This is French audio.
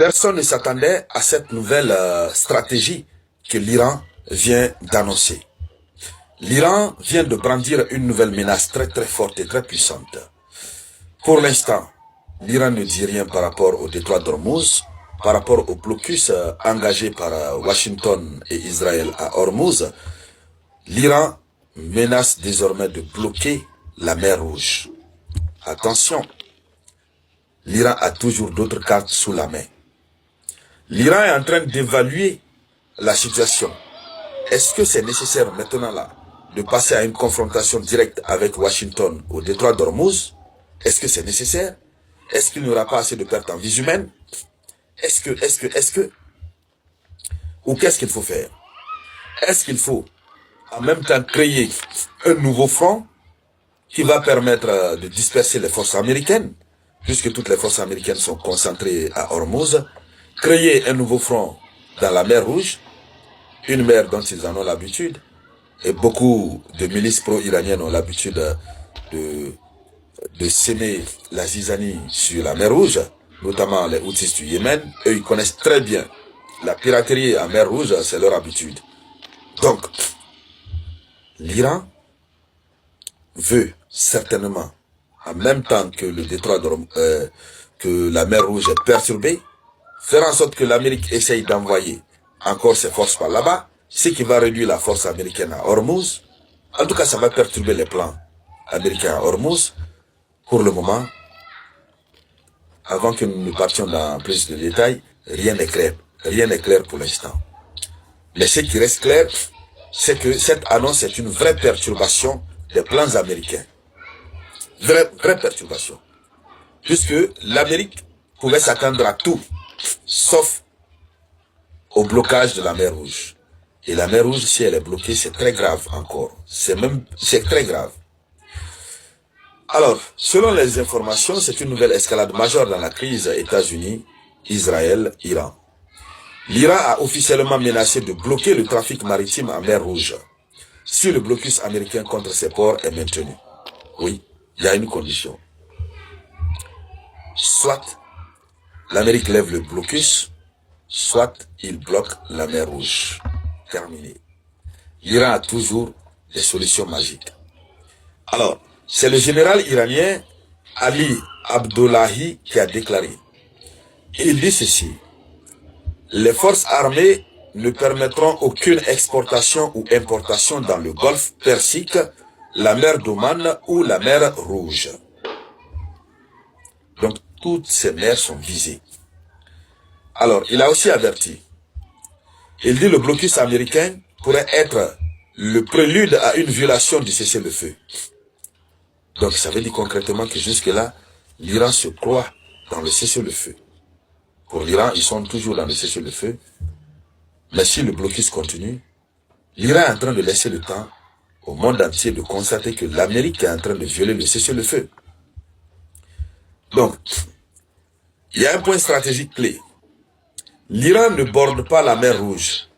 Personne ne s'attendait à cette nouvelle stratégie que l'Iran vient d'annoncer. L'Iran vient de brandir une nouvelle menace très très forte et très puissante. Pour l'instant, l'Iran ne dit rien par rapport au détroit d'Ormuz, par rapport au blocus engagé par Washington et Israël à Hormuz. L'Iran menace désormais de bloquer la mer Rouge. Attention, l'Iran a toujours d'autres cartes sous la main. L'Iran est en train d'évaluer la situation. Est-ce que c'est nécessaire maintenant là de passer à une confrontation directe avec Washington au détroit d'Ormuz? Est-ce que c'est nécessaire? Est-ce qu'il n'y aura pas assez de pertes en vies humaines? Est-ce que Ou qu'est-ce qu'il faut faire? Est-ce qu'il faut en même temps créer un nouveau front qui va permettre de disperser les forces américaines, puisque toutes les forces américaines sont concentrées à Hormuz, créer un nouveau front dans la mer Rouge, une mer dont ils en ont l'habitude, et beaucoup de milices pro-iraniennes ont l'habitude de s'aimer la zizanie sur la mer Rouge, notamment les Houthis du Yémen. Eux, ils connaissent très bien la piraterie en mer Rouge, c'est leur habitude. Donc, l'Iran veut certainement, en même temps que le détroit que la mer Rouge est perturbée, faire en sorte que l'Amérique essaye d'envoyer encore ses forces par là-bas, ce qui va réduire la force américaine à Hormuz. En tout cas, ça va perturber les plans américains à Hormuz. Pour le moment, avant que nous partions dans plus de détails, rien n'est clair. Rien n'est clair pour l'instant. Mais ce qui reste clair, c'est que cette annonce est une vraie perturbation des plans américains. Vraie perturbation. Puisque l'Amérique pouvait s'attendre à tout, sauf au blocage de la mer Rouge. Et la mer Rouge, si elle est bloquée, c'est très grave encore. C'est très grave. Alors, selon les informations, c'est une nouvelle escalade majeure dans la crise États-Unis, Israël, Iran. L'Iran a officiellement menacé de bloquer le trafic maritime en mer Rouge si le blocus américain contre ces ports est maintenu. Oui, il y a une condition. Soit l'Amérique lève le blocus, soit il bloque la mer Rouge. Terminé. L'Iran a toujours des solutions magiques. Alors, c'est le général iranien Ali Abdollahi qui a déclaré. Il dit ceci. Les forces armées ne permettront aucune exportation ou importation dans le golfe Persique, la mer d'Oman ou la mer Rouge. Donc, toutes ces mers sont visées. Alors, il a aussi averti. Il dit le blocus américain pourrait être le prélude à une violation du cessez-le-feu. Donc, ça veut dire concrètement que jusque-là, l'Iran se croit dans le cessez-le-feu. Pour l'Iran, ils sont toujours dans le cessez-le-feu. Mais si le blocus continue, l'Iran est en train de laisser le temps au monde entier de constater que l'Amérique est en train de violer le cessez-le-feu. Donc, il y a un point stratégique clé. L'Iran ne borde pas la mer Rouge.